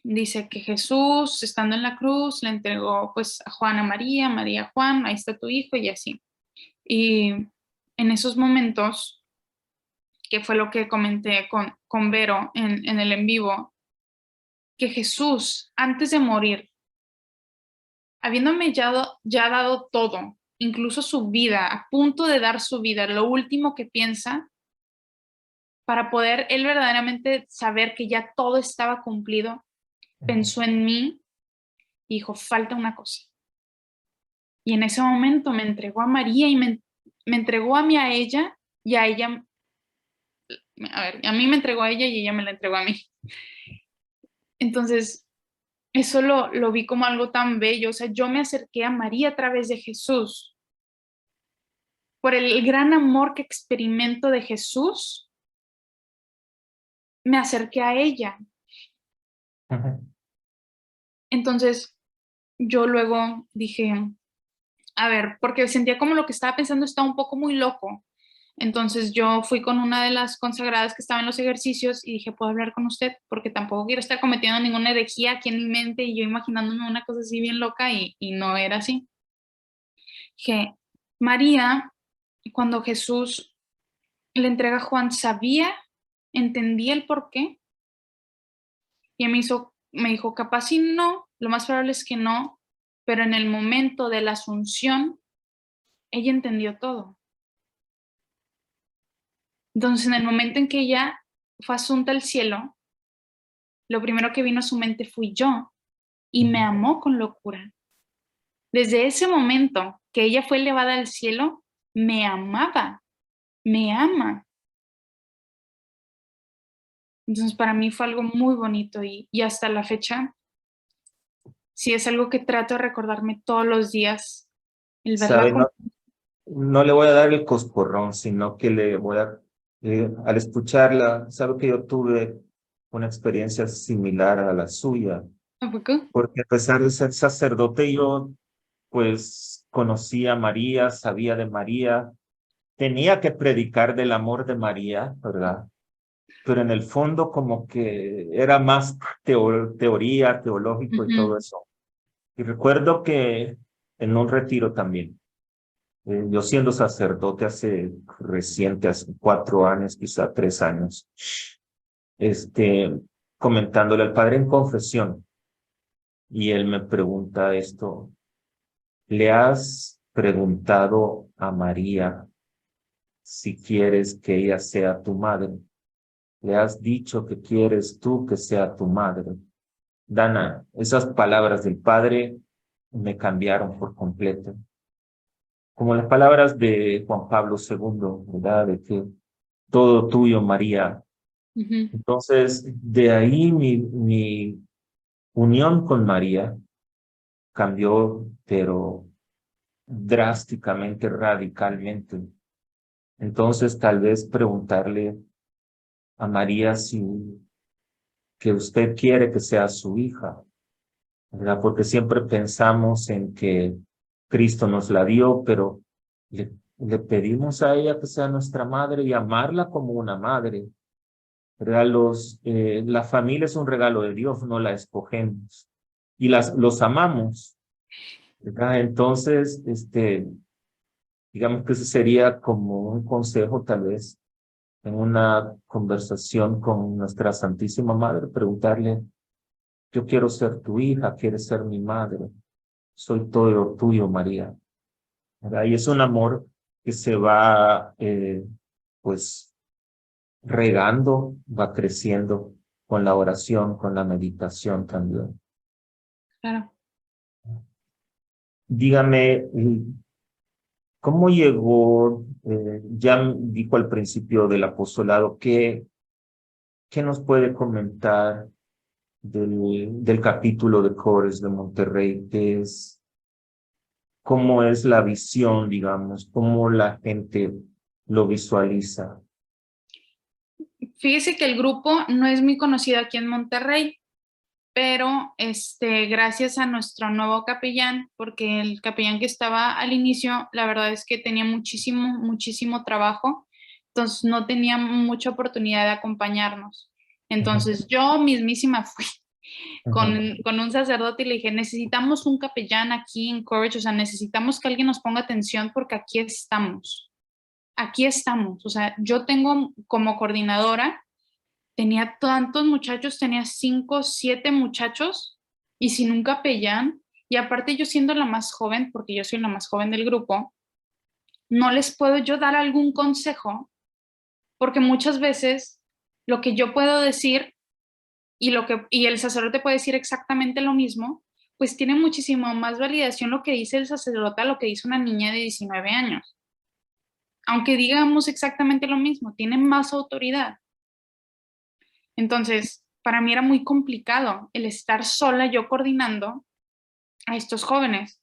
B: dice que Jesús, estando en la cruz, le entregó pues a Juan a María, María a Juan, ahí está tu hijo y así. Y en esos momentos, que fue lo que comenté con Vero en el en vivo, que Jesús, antes de morir, habiéndome ya dado todo, incluso su vida, a punto de dar su vida, lo último que piensa, para poder él verdaderamente saber que ya todo estaba cumplido, pensó en mí y dijo, falta una cosa. Y en ese momento me entregó a María y me entregó a mí a ella y a ella, a ver, a mí me entregó a ella y ella me la entregó a mí. Entonces, eso lo vi como algo tan bello. O sea, yo me acerqué a María a través de Jesús. Por el gran amor que experimento de Jesús, me acerqué a ella. Entonces, yo luego dije, a ver, porque sentía como lo que estaba pensando estaba un poco muy loco. Entonces yo fui con una de las consagradas que estaba en los ejercicios y dije, ¿puedo hablar con usted? Porque tampoco quiero estar cometiendo ninguna herejía aquí en mi mente y yo imaginándome una cosa así bien loca y no era así. Dije, María, cuando Jesús le entrega a Juan, ¿sabía? ¿Entendía el por qué? Y me dijo, capaz y no, lo más probable es que no, pero en el momento de la asunción, ella entendió todo. Entonces, en el momento en que ella fue asunta al cielo, lo primero que vino a su mente fui yo y me amó con locura. Desde ese momento que ella fue elevada al cielo, me amaba, me ama. Entonces, para mí fue algo muy bonito y hasta la fecha, sí es algo que trato de recordarme todos los días, el verla
A: ¿Sabe?
B: con...
A: No le voy a dar el coscorrón, sino que le voy a, al escucharla, sabe que yo tuve una experiencia similar a la suya,
B: ¿A poco?
A: porque a pesar de ser sacerdote, yo pues conocía a María, sabía de María, tenía que predicar del amor de María, ¿verdad? Pero en el fondo como que era más teoría, teológico y todo eso. Y recuerdo que en un retiro también, yo siendo sacerdote hace reciente, hace 4 años, quizá 3 años, este, comentándole al padre en confesión, y él me pregunta esto, ¿le has preguntado a María si quieres que ella sea tu madre? ¿Le has dicho que quieres tú que sea tu madre? Dana, esas palabras del padre me cambiaron por completo. Como las palabras de Juan Pablo II, ¿verdad? De que todo tuyo, María. Entonces, de ahí mi unión con María cambió, pero drásticamente, radicalmente. Entonces, tal vez preguntarle a María si que usted quiere que sea su hija, ¿verdad? Porque siempre pensamos en que Cristo nos la dio, pero le pedimos a ella que sea nuestra madre y amarla como una madre, ¿verdad? La familia es un regalo de Dios, no la escogemos y los amamos, ¿verdad? Entonces, digamos que ese sería como un consejo tal vez en una conversación con nuestra Santísima Madre, preguntarle, yo quiero ser tu hija, quieres ser mi madre, soy todo tuyo, María, ¿verdad? Y es un amor que se va pues regando, va creciendo con la oración, con la meditación también.
B: Claro.
A: Dígame, ¿cómo llegó? Ya dijo al principio del apostolado, ¿qué nos puede comentar del capítulo de Cores de Monterrey? ¿Cómo es la visión, digamos? ¿Cómo la gente lo visualiza?
B: Fíjese que el grupo no es muy conocido aquí en Monterrey, pero gracias a nuestro nuevo capellán, porque el capellán que estaba al inicio, la verdad es que tenía muchísimo trabajo, entonces no tenía mucha oportunidad de acompañarnos. Entonces yo mismísima fui con un sacerdote y le dije, necesitamos un capellán aquí en Courage, o sea, necesitamos que alguien nos ponga atención porque aquí estamos, o sea, yo tengo como coordinadora, tenía tantos muchachos, tenía 5, 7 muchachos y sin un capellán. Y aparte yo siendo la más joven, porque yo soy la más joven del grupo, no les puedo yo dar algún consejo, porque muchas veces lo que yo puedo decir y el sacerdote puede decir exactamente lo mismo, pues tiene muchísimo más validación lo que dice el sacerdote a lo que dice una niña de 19 años. Aunque digamos exactamente lo mismo, tiene más autoridad. Entonces, para mí era muy complicado el estar sola yo coordinando a estos jóvenes.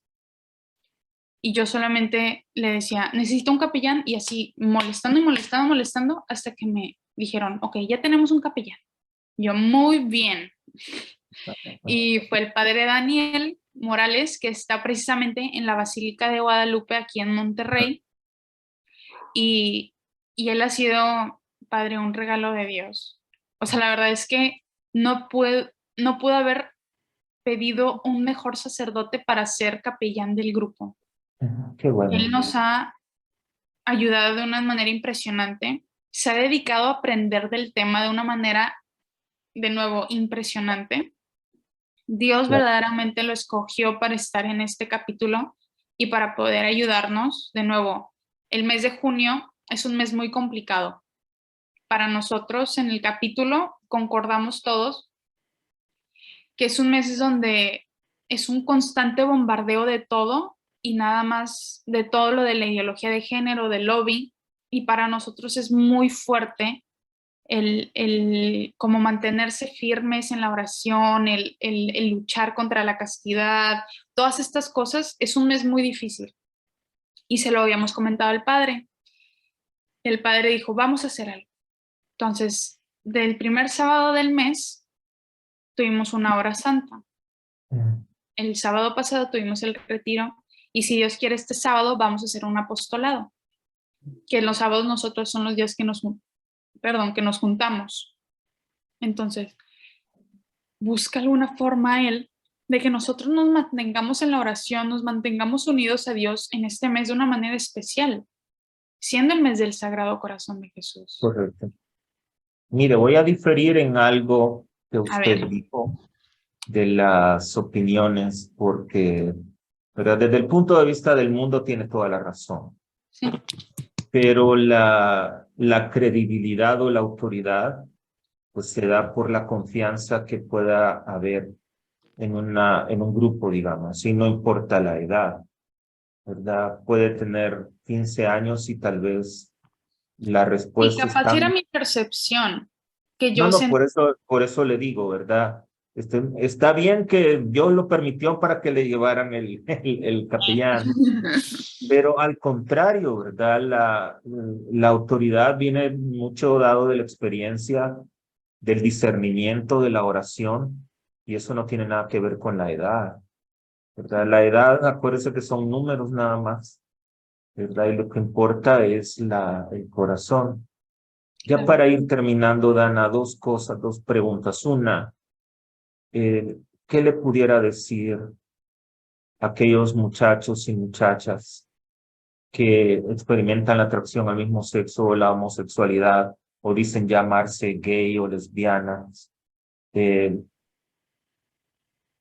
B: Y yo solamente le decía, necesito un capellán, y así molestando y molestando, hasta que me dijeron, ok, ya tenemos un capellán. Yo, muy bien. Y fue el padre Daniel Morales, que está precisamente en la Basílica de Guadalupe, aquí en Monterrey. Y él ha sido, padre, un regalo de Dios. O sea, la verdad es que no puedo haber pedido un mejor sacerdote para ser capellán del grupo.
A: Qué
B: Él
A: bueno.
B: nos ha ayudado de una manera impresionante. Se ha dedicado a aprender del tema de una manera, de nuevo, impresionante. Dios verdaderamente lo escogió para estar en este capítulo y para poder ayudarnos. De nuevo, el mes de junio es un mes muy complicado. Para nosotros en el capítulo concordamos todos que es un mes donde es un constante bombardeo de todo y nada más de todo lo de la ideología de género, del lobby, y para nosotros es muy fuerte el como mantenerse firmes en la oración, el luchar contra la castidad, todas estas cosas, es un mes muy difícil. Y se lo habíamos comentado al padre. El padre dijo, vamos a hacer algo. Entonces, del primer sábado del mes, tuvimos una hora santa. El sábado pasado tuvimos el retiro y si Dios quiere este sábado vamos a hacer un apostolado, que los sábados nosotros son los días que que nos juntamos. Entonces, busca alguna forma Él de que nosotros nos mantengamos en la oración, nos mantengamos unidos a Dios en este mes de una manera especial, siendo el mes del Sagrado Corazón de Jesús.
A: Correcto. Mire, voy a diferir en algo que
B: A
A: usted
B: ver.
A: dijo de las opiniones, porque, ¿verdad? Desde el punto de vista del mundo tiene toda la razón,
B: Sí.
A: pero la credibilidad o la autoridad pues se da por la confianza que pueda haber en un grupo, digamos, y no importa la edad, ¿verdad? Puede tener 15 años y tal vez la
B: Y
A: respuesta es
B: capaz era
A: tan...
B: mi percepción, que
A: No,
B: yo
A: no,
B: sentí.
A: por eso le digo, ¿verdad? Está bien que Dios lo permitió para que le llevaran el capellán, pero al contrario, ¿verdad? La autoridad viene mucho dado de la experiencia, del discernimiento, de la oración, y eso no tiene nada que ver con la edad, ¿verdad? La edad, acuérdese que son números nada más, ¿verdad? Y lo que importa es el corazón. Ya
B: Claro.
A: para ir terminando, Dana, dos cosas, dos preguntas. Una, ¿qué le pudiera decir a aquellos muchachos y muchachas que experimentan la atracción al mismo sexo o la homosexualidad o dicen llamarse gay o lesbianas?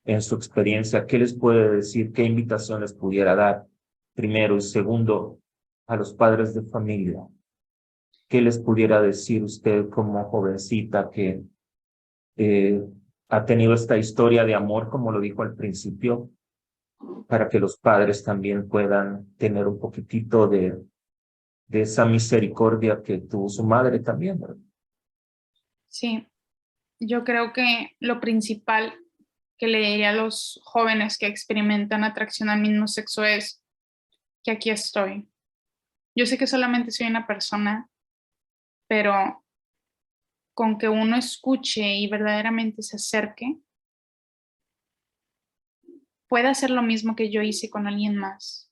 A: En su experiencia, ¿qué les puede decir? ¿Qué invitación les pudiera dar? Primero y segundo, a los padres de familia. ¿qué les pudiera decir usted como jovencita que ha tenido esta historia de amor, como lo dijo al principio, para que los padres también puedan tener un poquitito de esa misericordia que tuvo su madre también, ¿verdad?
B: Sí, yo creo que lo principal que le diría a los jóvenes que experimentan atracción al mismo sexo es que aquí estoy. Yo sé que solamente soy una persona, pero con que uno escuche y verdaderamente se acerque, puede hacer lo mismo que yo hice con alguien más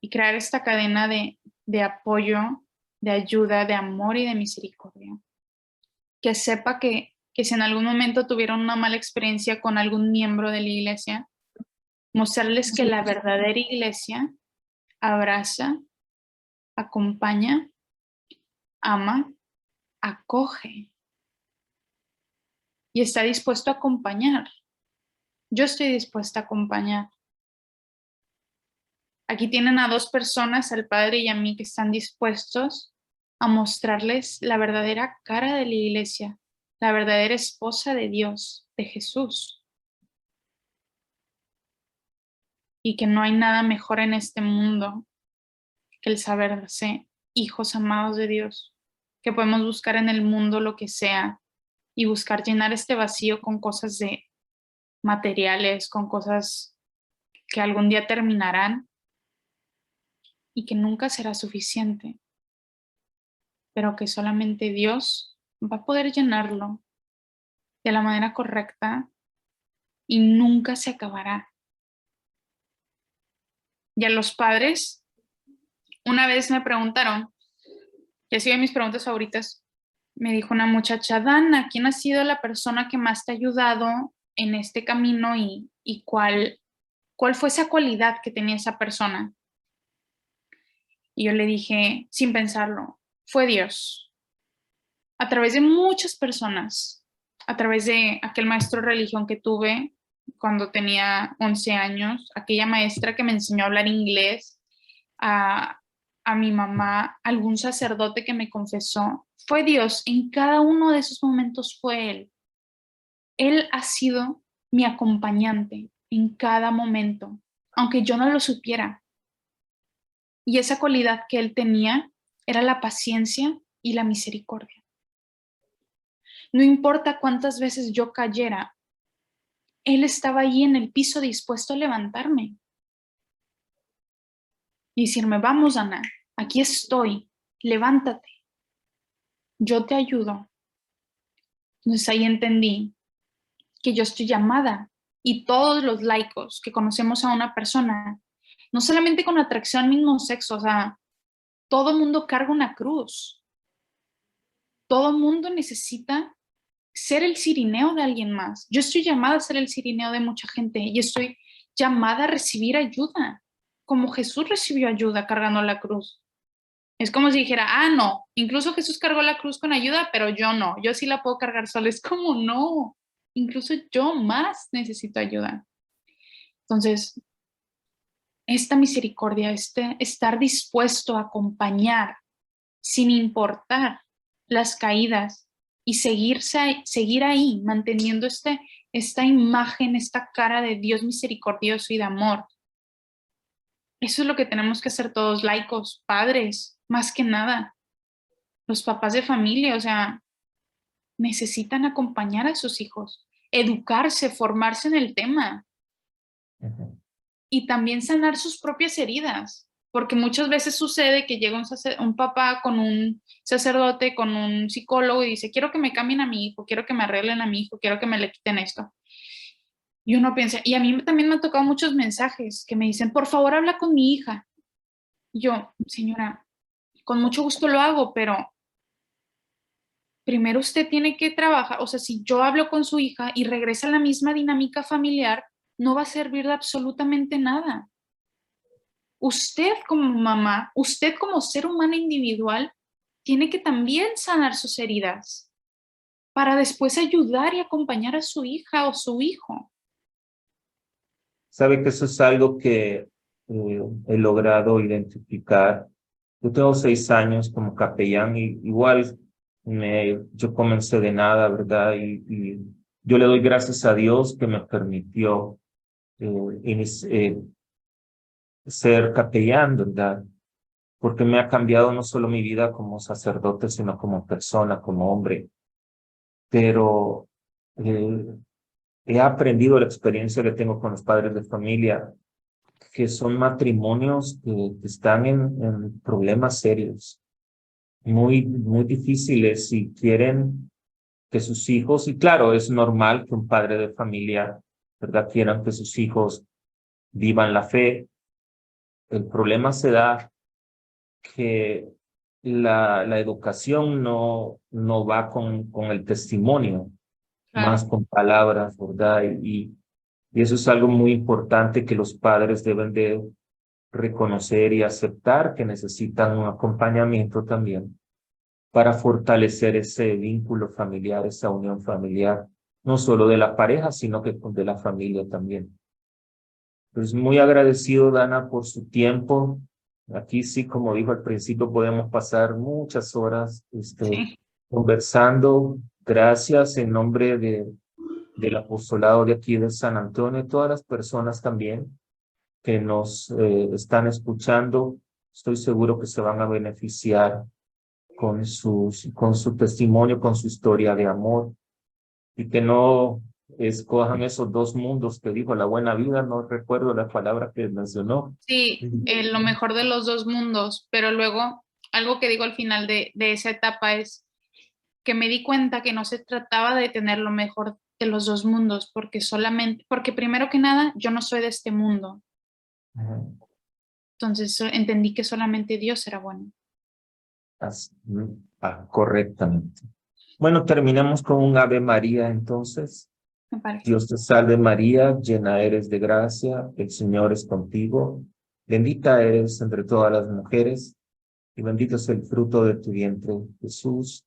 B: y crear esta cadena de apoyo, de ayuda, de amor y de misericordia. Que sepa que si en algún momento tuvieron una mala experiencia con algún miembro de la iglesia, mostrarles que la verdadera iglesia abraza, acompaña, ama, acoge y está dispuesto a acompañar. Yo estoy dispuesta a acompañar. Aquí tienen a dos personas, al Padre y a mí, que están dispuestos a mostrarles la verdadera cara de la iglesia, la verdadera esposa de Dios, de Jesús. Y que no hay nada mejor en este mundo que el saberse hijos amados de Dios, que podemos buscar en el mundo lo que sea y buscar llenar este vacío con cosas de materiales, con cosas que algún día terminarán y que nunca será suficiente, pero que solamente Dios va a poder llenarlo de la manera correcta y nunca se acabará. Y a los padres, una vez me preguntaron, y ha sido de mis preguntas favoritas, me dijo una muchacha: Dana, ¿quién ha sido la persona que más te ha ayudado en este camino y cuál fue esa cualidad que tenía esa persona? Y yo le dije, sin pensarlo, fue Dios. A través de muchas personas, a través de aquel maestro de religión que tuve cuando tenía 11 años, aquella maestra que me enseñó a hablar inglés, a mi mamá, algún sacerdote que me confesó, fue Dios. En cada uno de esos momentos fue Él. Él ha sido mi acompañante en cada momento, aunque yo no lo supiera. Y esa cualidad que Él tenía era la paciencia y la misericordia. No importa cuántas veces yo cayera, Él estaba ahí en el piso dispuesto a levantarme y decirme: vamos, Ana, aquí estoy, levántate, yo te ayudo. Entonces ahí entendí que yo estoy llamada, y todos los laicos que conocemos a una persona, no solamente con atracción al mismo sexo, o sea, todo mundo carga una cruz, todo mundo necesita ser el cirineo de alguien más. Yo estoy llamada a ser el cirineo de mucha gente y estoy llamada a recibir ayuda, como Jesús recibió ayuda cargando la cruz. Es como si dijera: no, incluso Jesús cargó la cruz con ayuda, pero yo no, yo sí la puedo cargar sola. Es como, no, incluso yo más necesito ayuda. Entonces, esta misericordia, este estar dispuesto a acompañar sin importar las caídas y seguir ahí, manteniendo esta imagen, esta cara de Dios misericordioso y de amor. Eso es lo que tenemos que hacer todos, laicos, padres, más que nada. Los papás de familia, o sea, necesitan acompañar a sus hijos, educarse, formarse en el tema y también sanar sus propias heridas, porque muchas veces sucede que llega un papá con un sacerdote, con un psicólogo y dice: quiero que me cambien a mi hijo, quiero que me arreglen a mi hijo, quiero que me le quiten esto. Y uno piensa, y a mí también me han tocado muchos mensajes que me dicen: por favor, habla con mi hija. Y yo: señora, con mucho gusto lo hago, pero primero usted tiene que trabajar. O sea, si yo hablo con su hija y regresa a la misma dinámica familiar, no va a servir de absolutamente nada. Usted como mamá, usted como ser humano individual, tiene que también sanar sus heridas para después ayudar y acompañar a su hija o su hijo.
A: Sabe que eso es algo que he logrado identificar Yo tengo 6 años como capellán y igual yo comencé de nada, ¿verdad? Y yo le doy gracias a Dios que me permitió ser capellán, ¿verdad? Porque me ha cambiado no solo mi vida como sacerdote, sino como persona, como hombre. Pero eh, he aprendido la experiencia que tengo con los padres de familia, que son matrimonios que están en problemas serios, muy difíciles y quieren que sus hijos, y claro, es normal que un padre de familia, ¿verdad?, quieran que sus hijos vivan la fe. El problema se da que la educación no va con el testimonio,
B: Claro,
A: más con palabras, ¿verdad? Y eso es algo muy importante que los padres deben de reconocer y aceptar, que necesitan un acompañamiento también para fortalecer ese vínculo familiar, esa unión familiar, no solo de la pareja, sino que de la familia también. Pues muy agradecido, Dana, por su tiempo. Aquí sí, como dijo al principio, podemos pasar muchas horas
B: sí.
A: conversando. Gracias en nombre del apostolado de aquí de San Antonio y todas las personas también que nos están escuchando. Estoy seguro que se van a beneficiar con su testimonio, con su historia de amor y que no escojan esos dos mundos que dijo la buena vida, no recuerdo la palabra que mencionó.
B: Sí, lo mejor de los dos mundos, pero luego algo que digo al final de esa etapa es que me di cuenta que no se trataba de tener lo mejor de los dos mundos, porque primero que nada, yo no soy de este mundo,
A: Ujú.
B: entonces entendí que solamente Dios era bueno.
A: Así, correctamente. Bueno, terminemos con un Ave María entonces.
B: Me parece.
A: Dios te salve María, llena eres de gracia, el Señor es contigo. Bendita eres entre todas las mujeres y bendito es el fruto de tu vientre, Jesús.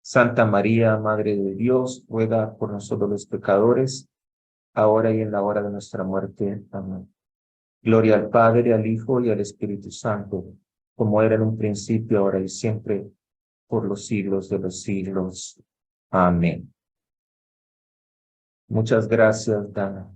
A: Santa María, Madre de Dios, ruega por nosotros los pecadores, ahora y en la hora de nuestra muerte. Amén. Gloria al Padre, al Hijo y al Espíritu Santo, como era en un principio, ahora y siempre, por los siglos de los siglos. Amén. Muchas gracias, Dana.